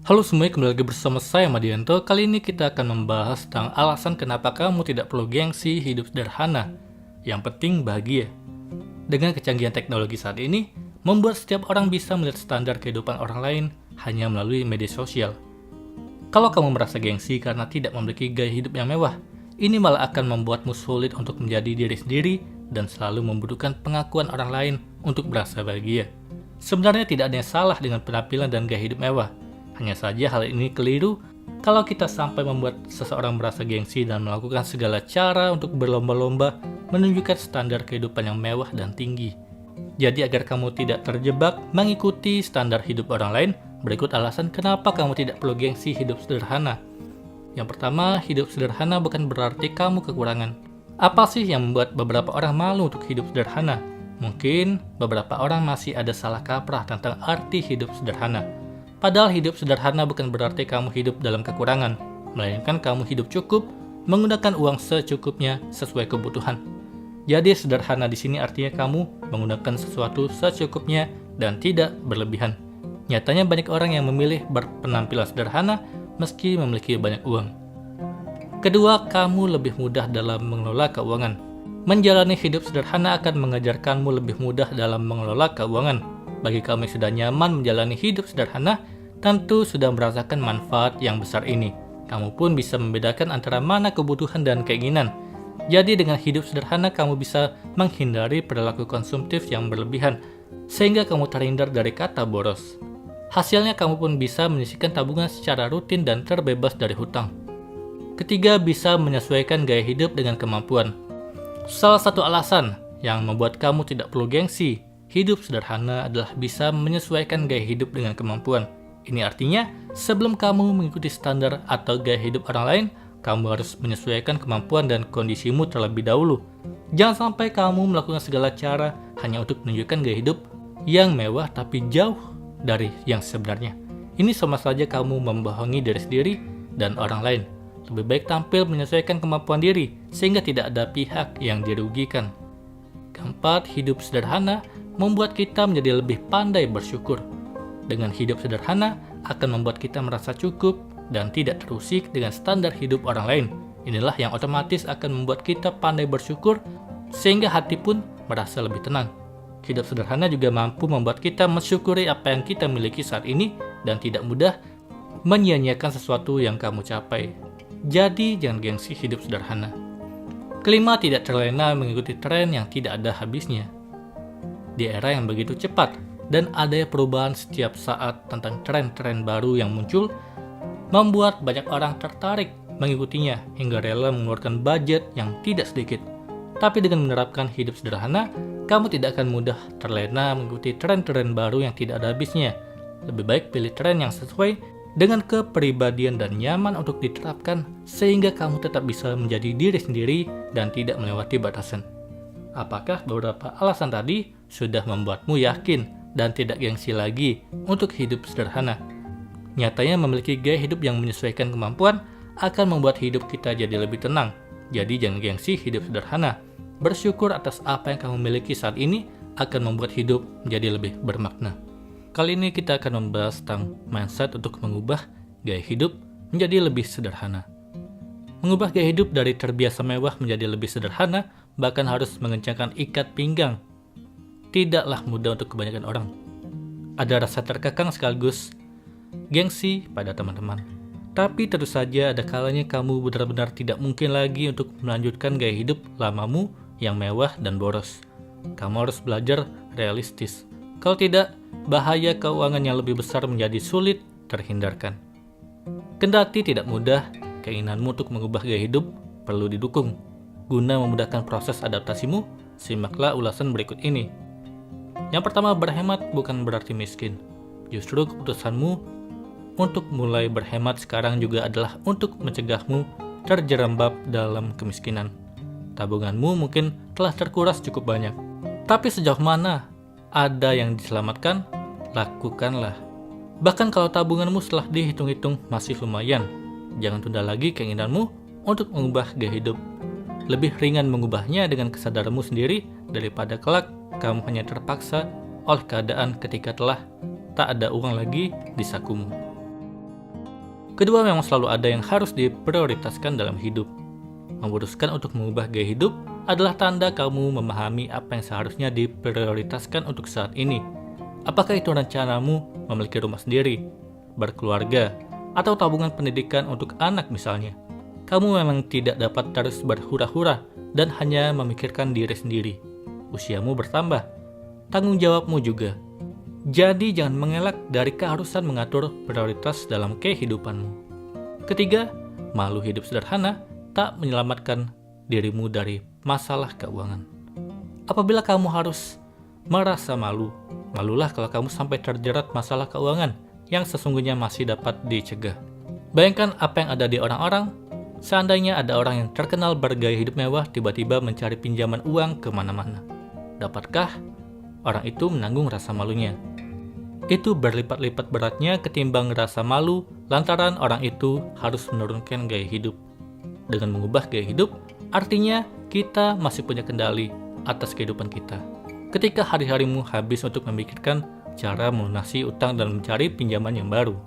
Halo semuanya, kembali lagi bersama saya Madianto. Kali ini kita akan membahas tentang alasan kenapa kamu tidak perlu gengsi hidup sederhana. Yang penting bahagia. Dengan kecanggihan teknologi saat ini, membuat setiap orang bisa melihat standar kehidupan orang lain hanya melalui media sosial. Kalau kamu merasa gengsi karena tidak memiliki gaya hidup yang mewah, ini malah akan membuatmu sulit untuk menjadi diri sendiri dan selalu membutuhkan pengakuan orang lain untuk merasa bahagia. Sebenarnya tidak ada yang salah dengan penampilan dan gaya hidup mewah. Hanya saja hal ini keliru kalau kita sampai membuat seseorang merasa gengsi dan melakukan segala cara untuk berlomba-lomba menunjukkan standar kehidupan yang mewah dan tinggi. Jadi agar kamu tidak terjebak mengikuti standar hidup orang lain, berikut alasan kenapa kamu tidak perlu gengsi hidup sederhana. Yang pertama, hidup sederhana bukan berarti kamu kekurangan. Apa sih yang membuat beberapa orang malu untuk hidup sederhana? Mungkin beberapa orang masih ada salah kaprah tentang arti hidup sederhana. Padahal hidup sederhana bukan berarti kamu hidup dalam kekurangan, melainkan kamu hidup cukup, menggunakan uang secukupnya sesuai kebutuhan. Jadi sederhana di sini artinya kamu menggunakan sesuatu secukupnya dan tidak berlebihan. Nyatanya banyak orang yang memilih berpenampilan sederhana meski memiliki banyak uang. Kedua, kamu lebih mudah dalam mengelola keuangan. Menjalani hidup sederhana akan mengajarkanmu lebih mudah dalam mengelola keuangan. Bagi kamu yang sudah nyaman menjalani hidup sederhana, tentu sudah merasakan manfaat yang besar ini. Kamu pun bisa membedakan antara mana kebutuhan dan keinginan. Jadi dengan hidup sederhana kamu bisa menghindari perilaku konsumtif yang berlebihan, sehingga kamu terhindar dari kata boros. Hasilnya kamu pun bisa menyisihkan tabungan secara rutin dan terbebas dari hutang. Ketiga, bisa menyesuaikan gaya hidup dengan kemampuan. Salah satu alasan yang membuat kamu tidak perlu gengsi hidup sederhana adalah bisa menyesuaikan gaya hidup dengan kemampuan. Ini artinya, sebelum kamu mengikuti standar atau gaya hidup orang lain, kamu harus menyesuaikan kemampuan dan kondisimu terlebih dahulu. Jangan sampai kamu melakukan segala cara hanya untuk menunjukkan gaya hidup yang mewah tapi jauh dari yang sebenarnya. Ini sama saja kamu membohongi diri sendiri dan orang lain. Lebih baik tampil menyesuaikan kemampuan diri, sehingga tidak ada pihak yang dirugikan. Keempat, hidup sederhana membuat kita menjadi lebih pandai bersyukur. Dengan hidup sederhana akan membuat kita merasa cukup dan tidak terusik dengan standar hidup orang lain. Inilah yang otomatis akan membuat kita pandai bersyukur sehingga hati pun merasa lebih tenang. Hidup sederhana juga mampu membuat kita mensyukuri apa yang kita miliki saat ini dan tidak mudah menyia-nyiakan sesuatu yang kamu capai. Jadi jangan gengsi hidup sederhana. Kelima, tidak terlena mengikuti tren yang tidak ada habisnya. Di era yang begitu cepat dan adanya perubahan setiap saat tentang tren-tren baru yang muncul, membuat banyak orang tertarik mengikutinya hingga rela mengeluarkan budget yang tidak sedikit. Tapi dengan menerapkan hidup sederhana, kamu tidak akan mudah terlena mengikuti tren-tren baru yang tidak ada habisnya. Lebih baik pilih tren yang sesuai dengan kepribadian dan nyaman untuk diterapkan sehingga kamu tetap bisa menjadi diri sendiri dan tidak melewati batasan. Apakah beberapa alasan tadi sudah membuatmu yakin dan tidak gengsi lagi untuk hidup sederhana? Nyatanya memiliki gaya hidup yang menyesuaikan kemampuan akan membuat hidup kita jadi lebih tenang. Jadi jangan gengsi hidup sederhana. Bersyukur atas apa yang kamu miliki saat ini akan membuat hidup menjadi lebih bermakna. Kali ini kita akan membahas tentang mindset untuk mengubah gaya hidup menjadi lebih sederhana. Mengubah gaya hidup dari terbiasa mewah menjadi lebih sederhana, bahkan harus mengencangkan ikat pinggang. Tidaklah mudah untuk kebanyakan orang. Ada rasa terkekang sekaligus gengsi pada teman-teman. Tapi terus saja ada kalanya kamu benar-benar tidak mungkin lagi untuk melanjutkan gaya hidup lamamu yang mewah dan boros. Kamu harus belajar realistis. Kalau tidak, bahaya keuangan yang lebih besar menjadi sulit terhindarkan. Kendati tidak mudah, keinginanmu untuk mengubah gaya hidup perlu didukung. Guna memudahkan proses adaptasimu, simaklah ulasan berikut ini. Yang pertama, berhemat bukan berarti miskin. Justru keputusanmu untuk mulai berhemat sekarang juga adalah untuk mencegahmu terjerembab dalam kemiskinan. Tabunganmu mungkin telah terkuras cukup banyak. Tapi sejauh mana ada yang diselamatkan, lakukanlah. Bahkan kalau tabunganmu setelah dihitung-hitung masih lumayan, jangan tunda lagi keinginanmu untuk mengubah gaya hidup. Lebih ringan mengubahnya dengan kesadaranmu sendiri daripada kelak kamu hanya terpaksa oleh keadaan ketika telah tak ada uang lagi di sakumu. Kedua, memang selalu ada yang harus diprioritaskan dalam hidup. Memutuskan untuk mengubah gaya hidup adalah tanda kamu memahami apa yang seharusnya diprioritaskan untuk saat ini. Apakah itu rencanamu memiliki rumah sendiri, berkeluarga, atau tabungan pendidikan untuk anak misalnya? Kamu memang tidak dapat terus berhura-hura dan hanya memikirkan diri sendiri. Usiamu bertambah, tanggung jawabmu juga. Jadi jangan mengelak dari keharusan mengatur prioritas dalam kehidupanmu. Ketiga, malu hidup sederhana tak menyelamatkan dirimu dari masalah keuangan. Apabila kamu harus merasa malu, malulah kalau kamu sampai terjerat masalah keuangan yang sesungguhnya masih dapat dicegah. Bayangkan apa yang ada di orang-orang, seandainya ada orang yang terkenal bergaya hidup mewah tiba-tiba mencari pinjaman uang kemana-mana. Dapatkah orang itu menanggung rasa malunya? Itu berlipat-lipat beratnya ketimbang rasa malu lantaran orang itu harus menurunkan gaya hidup. Dengan mengubah gaya hidup, artinya kita masih punya kendali atas kehidupan kita. Ketika hari-harimu habis untuk memikirkan cara melunasi utang dan mencari pinjaman yang baru.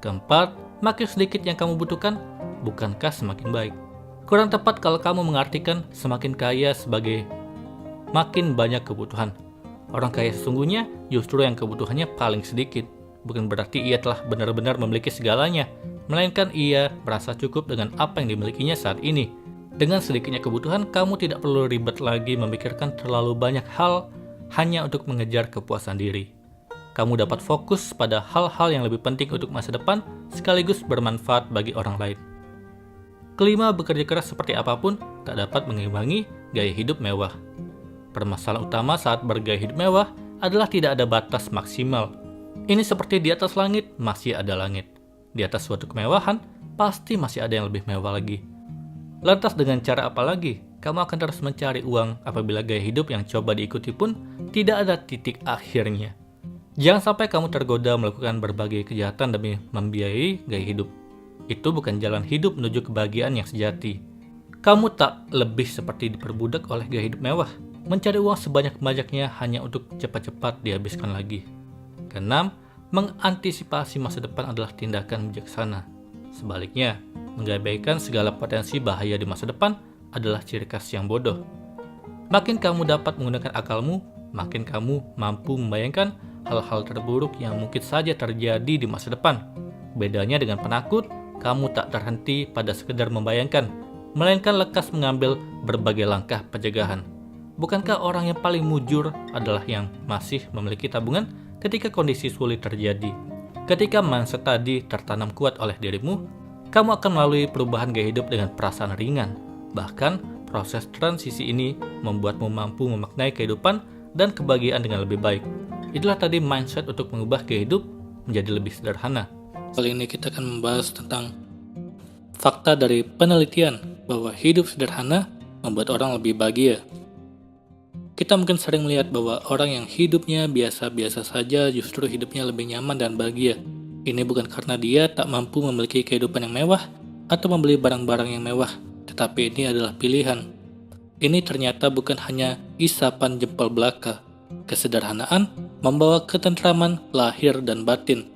Keempat, makin sedikit yang kamu butuhkan, bukankah semakin baik? Kurang tepat kalau kamu mengartikan semakin kaya sebagai makin banyak kebutuhan. Orang kaya sesungguhnya justru yang kebutuhannya paling sedikit. Bukan berarti ia telah benar-benar memiliki segalanya, melainkan ia merasa cukup dengan apa yang dimilikinya saat ini. Dengan sedikitnya kebutuhan, kamu tidak perlu ribet lagi memikirkan terlalu banyak hal hanya untuk mengejar kepuasan diri. Kamu dapat fokus pada hal-hal yang lebih penting untuk masa depan, sekaligus bermanfaat bagi orang lain. Kelima, bekerja keras seperti apapun tak dapat mengimbangi gaya hidup mewah. Permasalahan utama saat bergaya hidup mewah adalah tidak ada batas maksimal. Ini seperti di atas langit, masih ada langit. Di atas suatu kemewahan, pasti masih ada yang lebih mewah lagi. Lantas dengan cara apa lagi? Kamu akan terus mencari uang apabila gaya hidup yang coba diikuti pun tidak ada titik akhirnya. Jangan sampai kamu tergoda melakukan berbagai kejahatan demi membiayai gaya hidup. Itu bukan jalan hidup menuju kebahagiaan yang sejati. Kamu tak lebih seperti diperbudak oleh gaya hidup mewah, mencari uang sebanyak-banyaknya hanya untuk cepat-cepat dihabiskan lagi. Keenam, mengantisipasi masa depan adalah tindakan bijaksana. Sebaliknya, mengabaikan segala potensi bahaya di masa depan adalah ciri khas yang bodoh. Makin kamu dapat menggunakan akalmu, makin kamu mampu membayangkan hal-hal terburuk yang mungkin saja terjadi di masa depan. Bedanya dengan penakut, kamu tak terhenti pada sekedar membayangkan, melainkan lekas mengambil berbagai langkah pencegahan. Bukankah orang yang paling mujur adalah yang masih memiliki tabungan ketika kondisi sulit terjadi? Ketika mindset tadi tertanam kuat oleh dirimu, kamu akan melalui perubahan gaya hidup dengan perasaan ringan. Bahkan, proses transisi ini membuatmu mampu memaknai kehidupan dan kebahagiaan dengan lebih baik. Itulah tadi mindset untuk mengubah gaya hidup menjadi lebih sederhana. Kali ini kita akan membahas tentang fakta dari penelitian bahwa hidup sederhana membuat orang lebih bahagia. Kita mungkin sering melihat bahwa orang yang hidupnya biasa-biasa saja justru hidupnya lebih nyaman dan bahagia. Ini bukan karena dia tak mampu memiliki kehidupan yang mewah atau membeli barang-barang yang mewah, tetapi ini adalah pilihan. Ini ternyata bukan hanya isapan jempol belaka. Kesederhanaan membawa ketentraman lahir dan batin.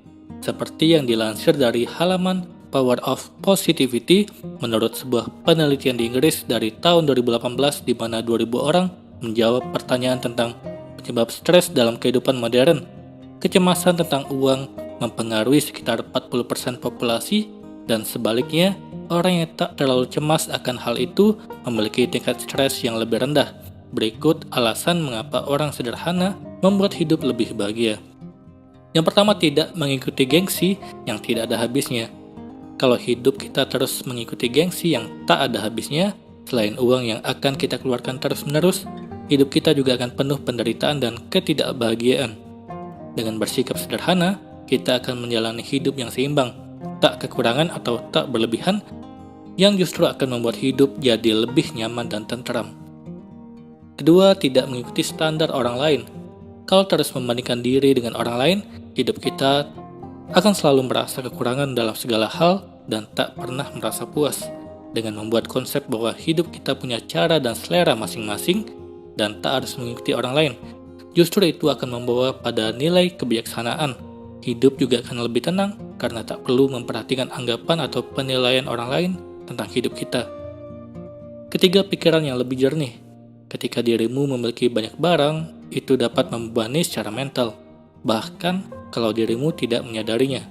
Seperti yang dilansir dari halaman Power of Positivity menurut sebuah penelitian di Inggris dari tahun 2018 di mana 2.000 orang menjawab pertanyaan tentang penyebab stres dalam kehidupan modern. Kecemasan tentang uang mempengaruhi sekitar 40% populasi dan sebaliknya, orang yang tak terlalu cemas akan hal itu memiliki tingkat stres yang lebih rendah. Berikut alasan mengapa orang sederhana membuat hidup lebih bahagia. Yang pertama, tidak mengikuti gengsi yang tidak ada habisnya. Kalau hidup kita terus mengikuti gengsi yang tak ada habisnya, selain uang yang akan kita keluarkan terus-menerus, hidup kita juga akan penuh penderitaan dan ketidakbahagiaan. Dengan bersikap sederhana, kita akan menjalani hidup yang seimbang, tak kekurangan atau tak berlebihan, yang justru akan membuat hidup jadi lebih nyaman dan tentram. Kedua, tidak mengikuti standar orang lain. Kalau terus membandingkan diri dengan orang lain, hidup kita akan selalu merasa kekurangan dalam segala hal dan tak pernah merasa puas. Dengan membuat konsep bahwa hidup kita punya cara dan selera masing-masing dan tak harus mengikuti orang lain, justru itu akan membawa pada nilai kebijaksanaan. Hidup juga akan lebih tenang karena tak perlu memperhatikan anggapan atau penilaian orang lain tentang hidup kita. Ketiga, pikiran yang lebih jernih. Ketika dirimu memiliki banyak barang, itu dapat membebani secara mental, bahkan kalau dirimu tidak menyadarinya.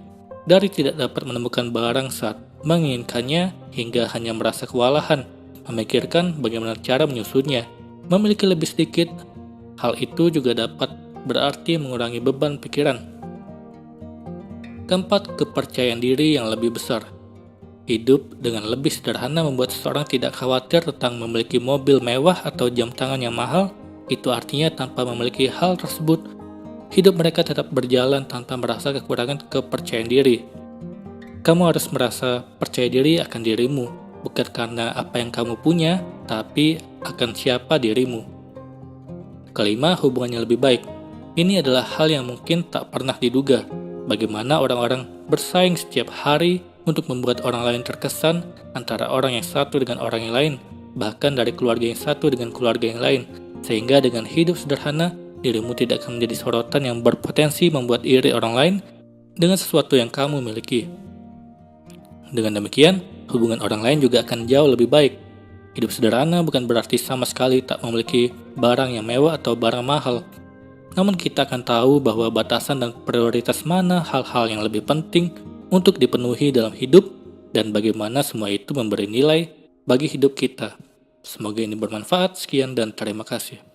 Dari tidak dapat menemukan barang saat menginginkannya hingga hanya merasa kewalahan, memikirkan bagaimana cara menyusunnya. Memiliki lebih sedikit, hal itu juga dapat berarti mengurangi beban pikiran. Keempat, kepercayaan diri yang lebih besar. Hidup dengan lebih sederhana membuat seseorang tidak khawatir tentang memiliki mobil mewah atau jam tangan yang mahal. Itu artinya tanpa memiliki hal tersebut, hidup mereka tetap berjalan tanpa merasa kekurangan kepercayaan diri. Kamu harus merasa percaya diri akan dirimu, bukan karena apa yang kamu punya, tapi akan siapa dirimu. Kelima, hubungannya lebih baik. Ini adalah hal yang mungkin tak pernah diduga. Bagaimana orang-orang bersaing setiap hari untuk membuat orang lain terkesan, antara orang yang satu dengan orang yang lain, bahkan dari keluarga yang satu dengan keluarga yang lain, sehingga dengan hidup sederhana, dirimu tidak akan menjadi sorotan yang berpotensi membuat iri orang lain dengan sesuatu yang kamu miliki. Dengan demikian, hubungan orang lain juga akan jauh lebih baik. Hidup sederhana bukan berarti sama sekali tak memiliki barang yang mewah atau barang mahal. Namun kita akan tahu bahwa batasan dan prioritas mana hal-hal yang lebih penting untuk dipenuhi dalam hidup, dan bagaimana semua itu memberi nilai bagi hidup kita. Semoga ini bermanfaat. Sekian dan terima kasih.